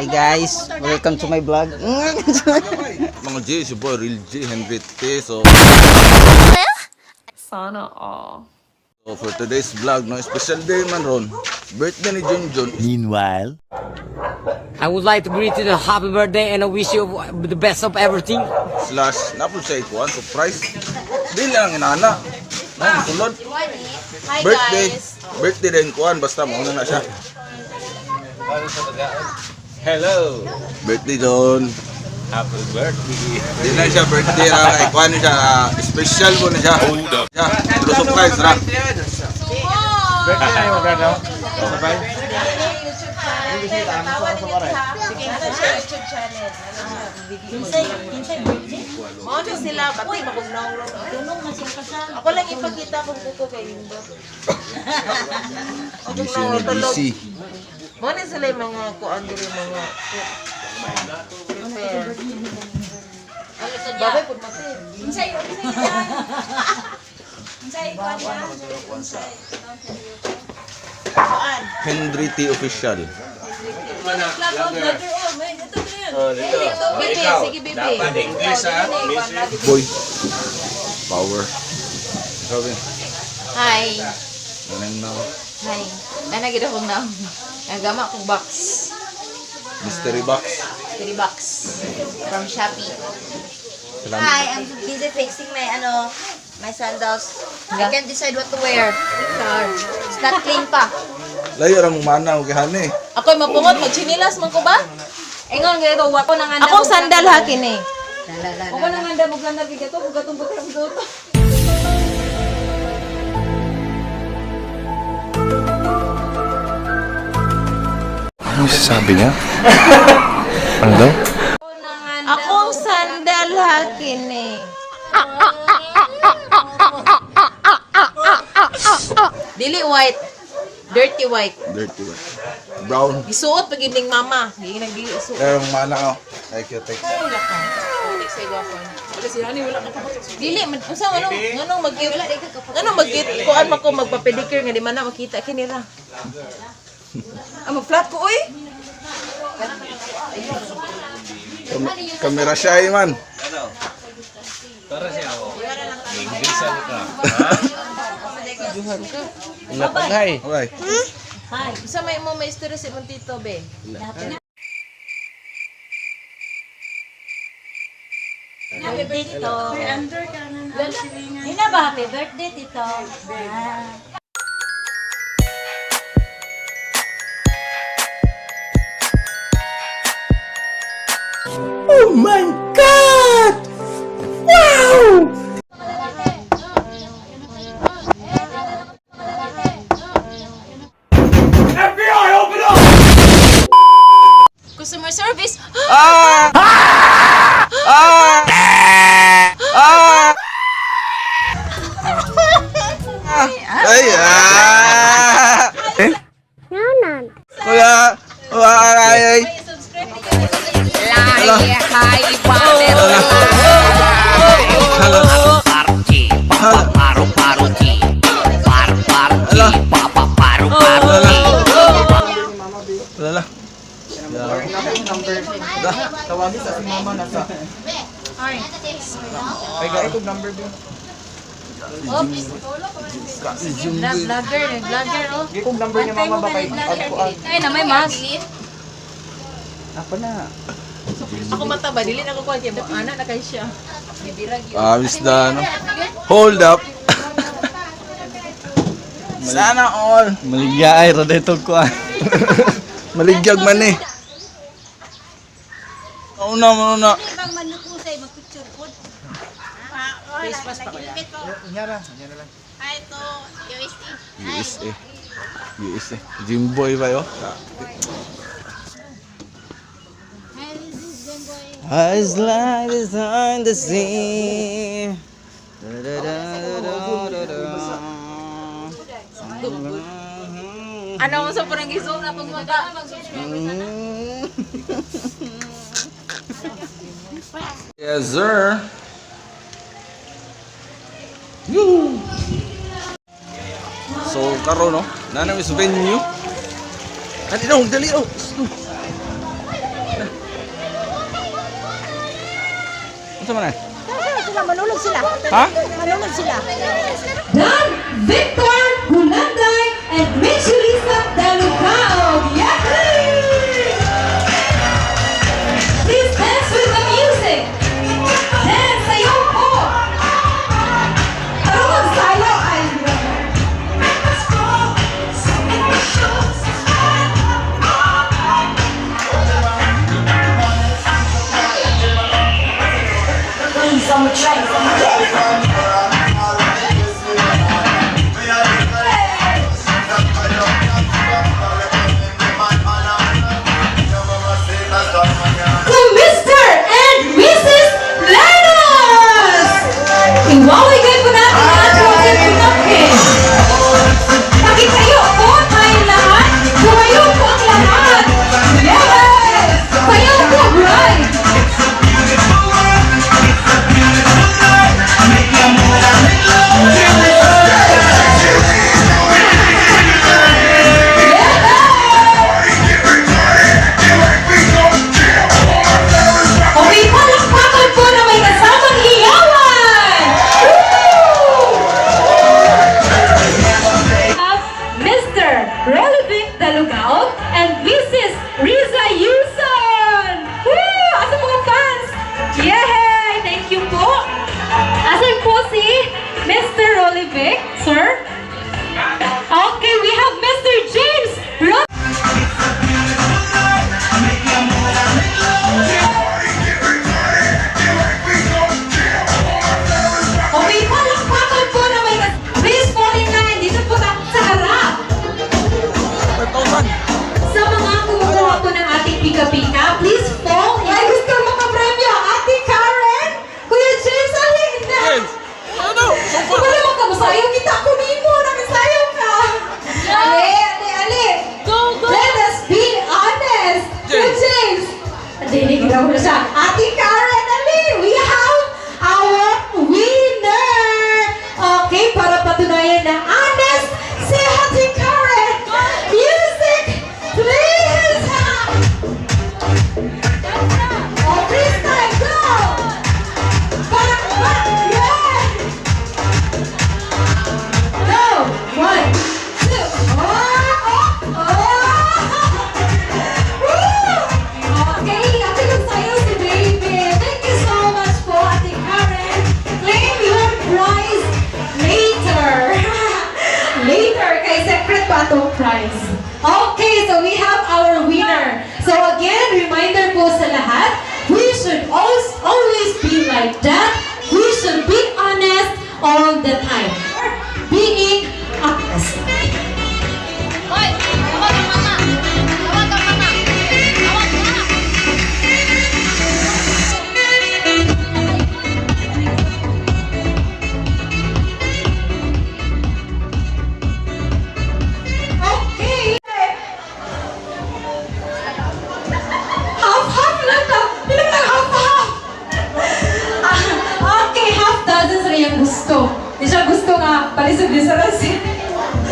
Hey guys, welcome to my vlog. Mga G, si boy Real G, Henry T. So Sana all. for today's vlog, no, special day man ron. Birthday ni Junjun. Meanwhile, I would like to greet you the happy birthday and I wish you the best of everything. Slash, napul sa ikuan, surprise. Di lang inana. No, sulod. Hi Birthday. guys. Birthday din kuan, basta mauna na siya. hello, Birthday John. happy birthday. Di na siya birthday ra, ikuan siya, special po na siya. Siya, pero surprise ra. Birthday na yung gano'n? Sabay? Ano sila, pati makugnaw. Ako lang ipakita kung kuko kay Indot. Busy na busy. Muna sila yung mga kuan diri mga prepare. Babay pud matin. Henry T. Official. Bibi, sige bibi. Dapat English ha? Boy. Power. Sabi, Hi. ganun na. Hi. Nanagid akong na. Nagama akong box. Mystery box. 3 box. From Shopee. Salamat. Hi, I'm busy fixing my sandals. I can't decide what to wear. It's not clean pa. Layo ra mong mana og gihani. Ako'y mapungot, magchinilas man ko ba? Ingon gaya ko, wako nang Akong sandal hakin eh. Ako nang anda mo ganda bigato, bugatong butang doto. Ano sasabi niya? Ano daw? Akong sandal hakin eh. Dili white. Dirty white. Dirty one. Brown. Gisuot pag ining mama. Hindi nang gisuot. Pero ang mana ko. Ay, cute. Dili man usa nganong mag-git. Nganong mag-git kuan man ko magpa-pedicure nga di man na makita kinira. Mag-flat ko oy. Kamera shy man. Natagay. Okay. Sa may mo may istorya si mong tito be. Happy birthday, Tito. Hina ba happy birthday, Tito? Customer service. Ay, Eh? Kuya. Ay, ay. Lala. Tawagin sa si mama na sa. Ay, gaya kong number din. Vlogger, oh. Gaya kong number ni mama ba kay Agpuan. Ay, na may mask. Apa na? Ako mataba dili na ko kuan kay ana na kay siya. Abis na, no? Hold up. Sana all. Maligya ay rodetog ko ah. Maligyag man eh. Mauna. Nyara lang. USA. Jimboy ba yo? Eyes like the sun the sea. Ano mo sa parang gisong na pagmata? Yes, sir. Yoo. So, karon no, nanami sa venue. Dali daw. sa man? Sila, manulog sila. Ha? Manulog sila. Dan Victor Bulanday and Miss Julissa Dalugao. Yay! Please dance with the music. Dance, sayaw po. Ano magsayaw? Ay, to Mr. and Mrs. Lanos! Iwawigay po natin ang ating pinapkin. Pakitayo po tayong lahat. Tumayo po ang lahat. Yes! Sayaw po, bride! Okay, palakpakan po na may kasamang hiyawan! Mr. Relevant Dalugao and Mrs. Riza Yuson! Woo! Asa mga fans? Yay! Thank you po! Asan po si Mr. Rolivic, sir? Okay, we have Mr. James Ro- Okay, palakpakan po na may please fall in line. Dito po tayo sa harap. Sa mga kumukuha po ng ating pika-pika, please fall in. Ay, gusto makapremyo. Ate Karen, Kuya James, alin na. Wala mo ka, masayaw kita. Kunin mo, nakasayaw ka. Ali. Let us be honest. Kuya James. Dinig daw na siya. Ate Karen, ali, we have our winner. Okay, para patunayan na honest, si Ate Karen. Music, please. Oh, freestyle, go. Back, yeah. Go, 1, 2. Okay, ate magsayaw si baby. Thank you so much po, Ate Karen. Claim your prize later. Later, kay secret pa itong prize. Okay, so we have our winner. So again, reminder po sa lahat, we should always be like that. We should be honest all the time. Being honest. Hoy, tawag ang mama. Tawag ang mama. Tawag na. Okay. Half-half lang to. Pinagtang half-half. Okay, half dozen sa yung gusto. Di siya gusto nga, palisod-lisod si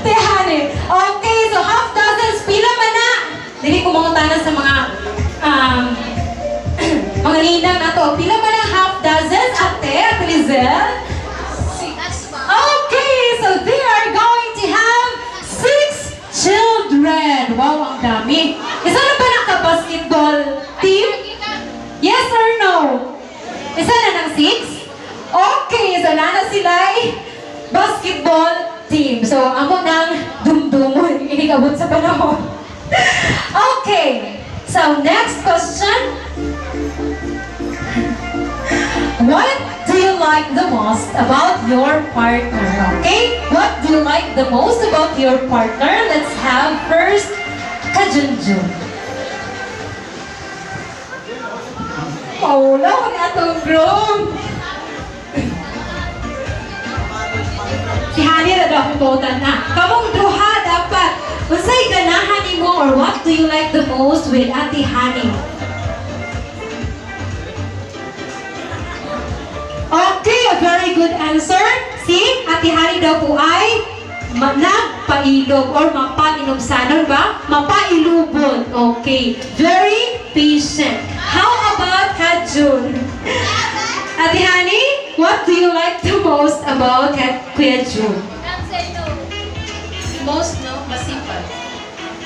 Tehane. Okay, so half dozen, pila man na. Dili ko mangutanan sa mga mga ninang na to. Pila man ang half dozen, Ate Lizelle? Okay, so they are going to have 6 children. Wow, ang dami. Isa na ba naka-basketball team? Yes or no? Isa na ng 6? Okay, so na sila basketball team. So, amo nang dumdumon. Inikabot sa panahon. Okay, so next question. What do you like the most about your partner? Okay? What do you like the most about your partner? Let's have first Kajunjun. Paula, wag atong groom. Si Hani na daw kutotan na. Kamong duha dapat. Unsay ganahan nimo or what do you like the most with Ate Hani? Okay, a very good answer. Si Ate Hani daw po ay nagpailog or mapainumsanon ba? Mapailubon. Okay. Very patient. How about Kajun? Ate Honey, what do you like the most about Kuya Jun? Most, no? Masipag.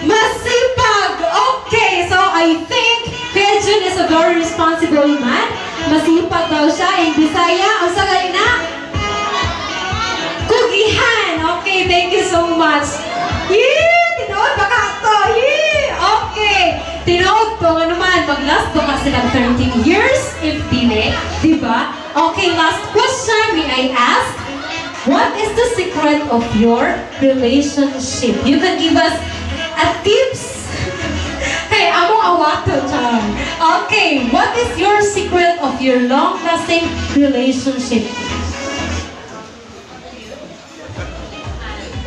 Masipag! Okay, so I think Kuya Jun is a very responsible man. Masipag daw siya in Bisaya. Ang sagay na? Kugihan! Okay, thank you so much. Yee! Tinood ba ka ito? Yee! Okay. Tinood ko nga naman, mag-last ko kasi ng 13 years if dili. Diba? Okay, last question may I ask. What is the secret of your relationship? You can give us a tips. Hey, amo awak to Chan. Okay, what is your secret of your long-lasting relationship?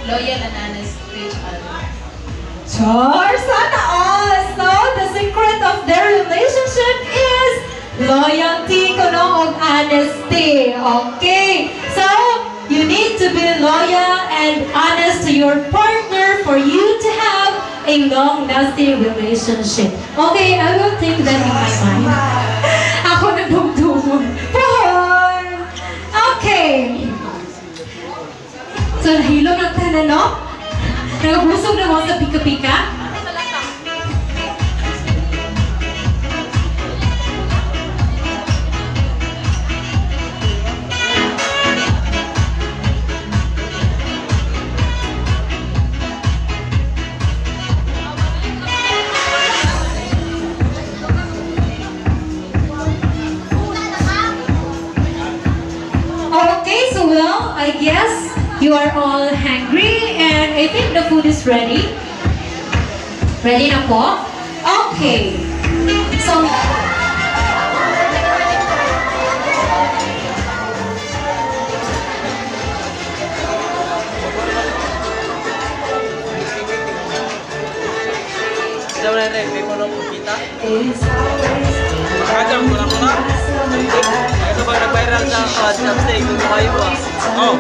Loyal and honest to each other. Char, sana all. So, the secret of their relationship is loyalty kuno og honesty. Okay, so you need to be loyal and honest to your partner for you to have a long-lasting relationship. Okay, I will take that in my mind. Ako nagdumdumon. Okay. So, nahilo ng tanan, no? Nagabusog na mo sa pika-pika? Okay, so well, I guess you are all hungry and I think the food is ready. Ready na po? Okay. So, Kajang muna. Ito ba nag-viral sa WhatsApp sa ikaw kayo ba? Oh.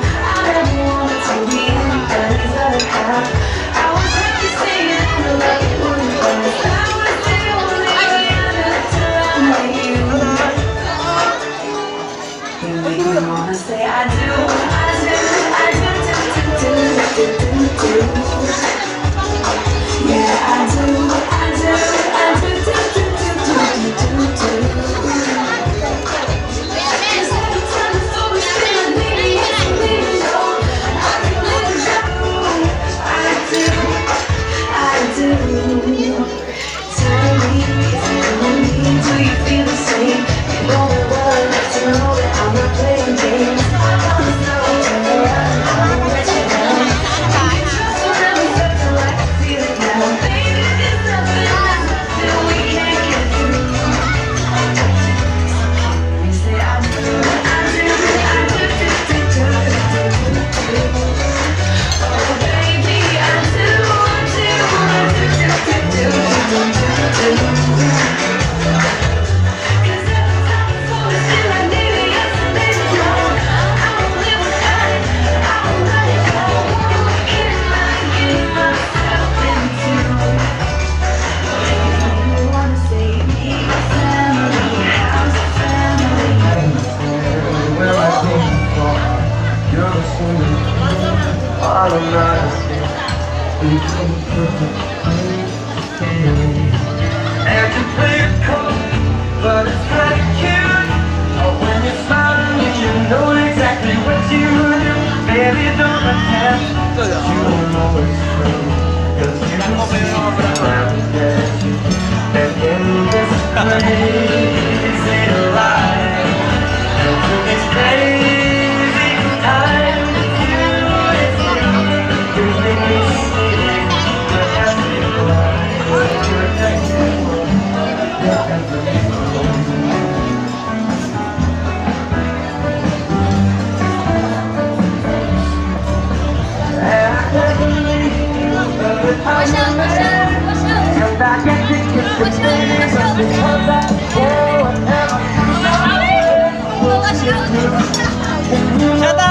Shut up!